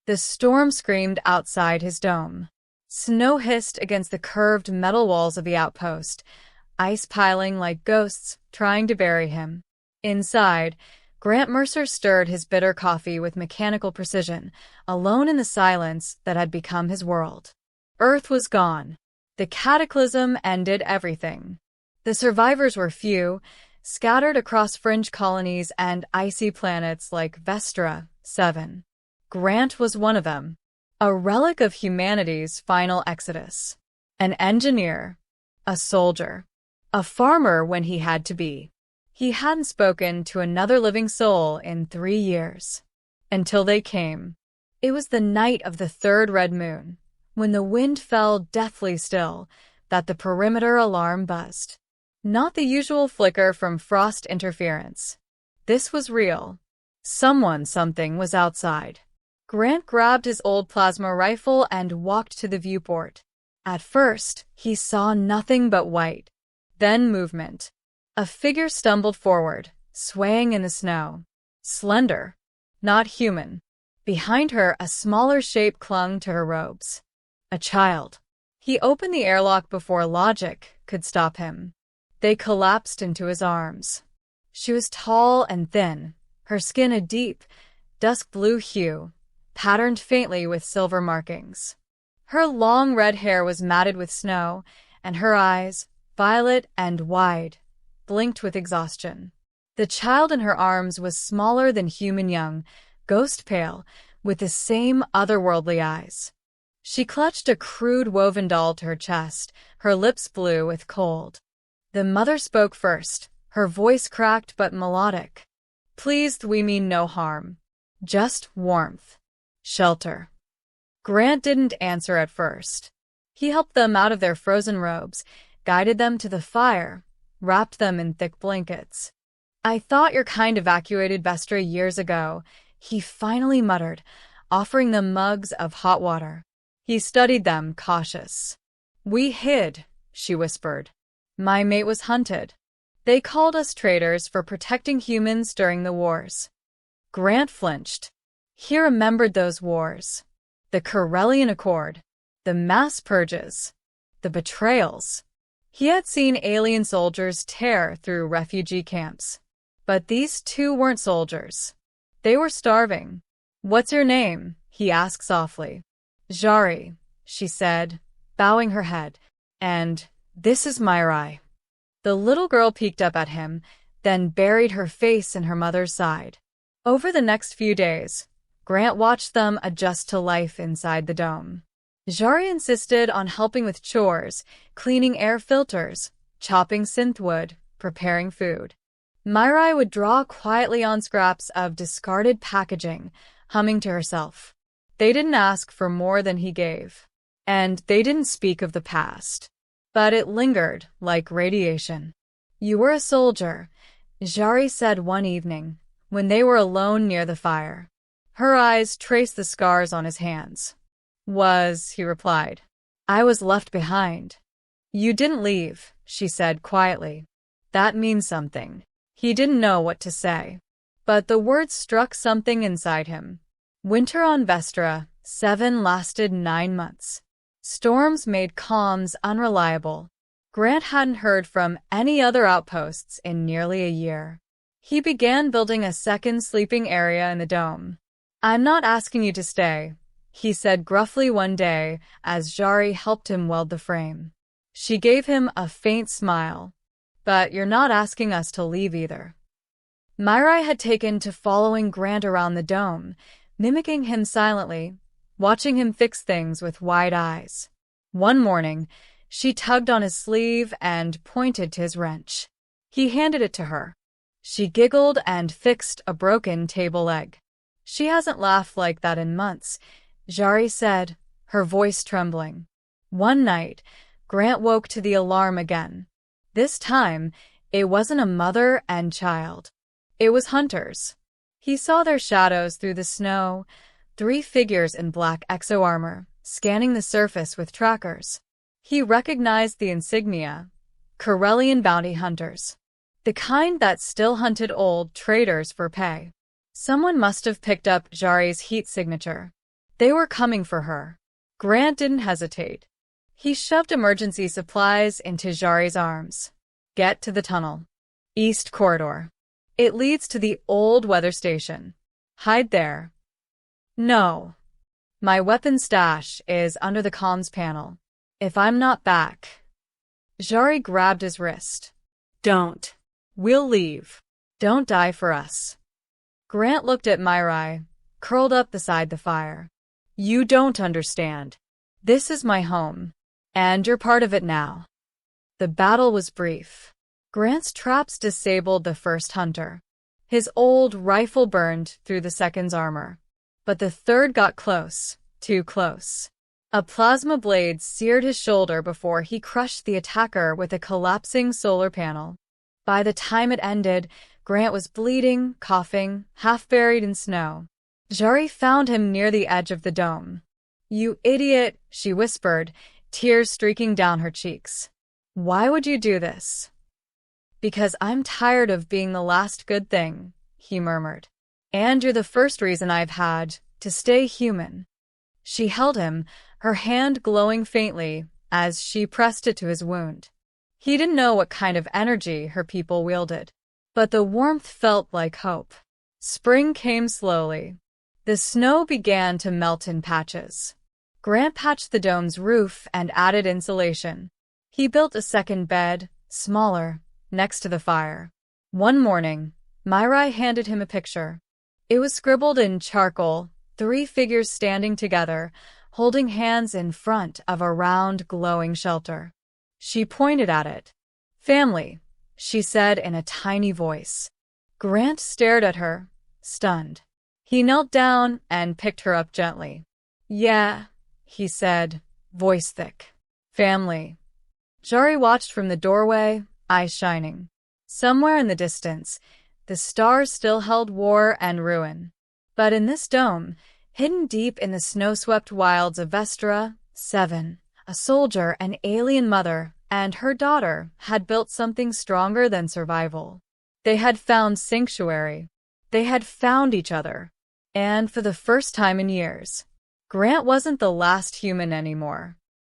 The storm screamed outside his dome. Snow hissed against the curved metal walls of the outpost, ice piling like ghosts trying to bury him. Inside, Grant Mercer stirred his bitter coffee with mechanical precision, alone in the silence that had become his world. Earth was gone. The cataclysm ended everything. The survivors were few, scattered across fringe colonies and icy planets like Vestra 7. Grant was one of them, a relic of humanity's final exodus. An engineer, a soldier, a farmer when he had to be. He hadn't spoken to another living soul in 3 years. Until they came. It was the night of the third red moon, when the wind fell deathly still, that the perimeter alarm buzzed. Not the usual flicker from frost interference. This was real. Something was outside. Grant grabbed his old plasma rifle and walked to the viewport. At first, he saw nothing but white. Then movement. A figure stumbled forward, swaying in the snow. Slender. Not human. Behind her, a smaller shape clung to her robes. A child. He opened the airlock before logic could stop him. They collapsed into his arms. She was tall and thin, her skin a deep, dusk blue hue, patterned faintly with silver markings. Her long red hair was matted with snow, and her eyes, violet and wide, blinked with exhaustion. The child in her arms was smaller than human young, ghost pale, with the same otherworldly eyes. She clutched a crude woven doll to her chest, her lips blue with cold. The mother spoke first, her voice cracked but melodic. "Pleased, we mean no harm. Just warmth. Shelter." Grant didn't answer at first. He helped them out of their frozen robes, guided them to the fire, wrapped them in thick blankets. "I thought your kind evacuated Vestra years ago," he finally muttered, offering them mugs of hot water. He studied them, cautious. "We hid," she whispered. "My mate was hunted. They called us traitors for protecting humans during the wars." Grant flinched. He remembered those wars. The Corellian Accord. The mass purges. The betrayals. He had seen alien soldiers tear through refugee camps. But these two weren't soldiers. They were starving. "What's your name?" he asked softly. "Jari," she said, bowing her head. "And this is Myrai." The little girl peeked up at him, then buried her face in her mother's side. Over the next few days, Grant watched them adjust to life inside the dome. Jari insisted on helping with chores, cleaning air filters, chopping synthwood, preparing food. Myrai would draw quietly on scraps of discarded packaging, humming to herself. They didn't ask for more than he gave. And they didn't speak of the past. But it lingered, like radiation. "You were a soldier," Jari said one evening, when they were alone near the fire. Her eyes traced the scars on his hands. He replied. "I was left behind." "You didn't leave," she said quietly. "That means something." He didn't know what to say. But the words struck something inside him. Winter on Vestra 7 lasted 9 months. Storms made comms unreliable. Grant hadn't heard from any other outposts in nearly a year. He began building a second sleeping area in the dome. "I'm not asking you to stay," he said gruffly one day as Jari helped him weld the frame. She gave him a faint smile. "But you're not asking us to leave either." Myrai had taken to following Grant around the dome, mimicking him silently, watching him fix things with wide eyes. One morning, she tugged on his sleeve and pointed to his wrench. He handed it to her. She giggled and fixed a broken table leg. "She hasn't laughed like that in months," Jari said, her voice trembling. One night, Grant woke to the alarm again. This time, it wasn't a mother and child. It was hunters. He saw their shadows through the snow, 3 figures in black exo-armor, scanning the surface with trackers. He recognized the insignia, Corellian bounty hunters. The kind that still hunted old traitors for pay. Someone must have picked up Jari's heat signature. They were coming for her. Grant didn't hesitate. He shoved emergency supplies into Jari's arms. Get to the tunnel. East corridor. It leads to the old weather station. Hide there. No. My weapon stash is under the comms panel. If I'm not back. Jari grabbed his wrist. Don't. We'll leave. Don't die for us. Grant looked at Myrai, curled up beside the fire. You don't understand. This is my home. And you're part of it now. The battle was brief. Grant's traps disabled the first hunter. His old rifle burned through the second's armor. But the third got close, too close. A plasma blade seared his shoulder before he crushed the attacker with a collapsing solar panel. By the time it ended, Grant was bleeding, coughing, half buried in snow. Jari found him near the edge of the dome. You idiot, she whispered, tears streaking down her cheeks. Why would you do this? Because I'm tired of being the last good thing, he murmured. And you're the first reason I've had to stay human. She held him, her hand glowing faintly as she pressed it to his wound. He didn't know what kind of energy her people wielded, but the warmth felt like hope. Spring came slowly. The snow began to melt in patches. Grant patched the dome's roof and added insulation. He built a second bed, smaller, next to the fire. One morning, Myrai handed him a picture. It was scribbled in charcoal, 3 figures standing together, holding hands in front of a round, glowing shelter. She pointed at it. Family, she said in a tiny voice. Grant stared at her, stunned. He knelt down and picked her up gently. Yeah, he said, voice thick. Family. Jari watched from the doorway, eyes shining. Somewhere in the distance, the stars still held war and ruin. But in this dome, hidden deep in the snow-swept wilds of Vestra, 7, a soldier, an alien mother, and her daughter had built something stronger than survival. They had found sanctuary. They had found each other. And for the first time in years, Grant wasn't the last human anymore.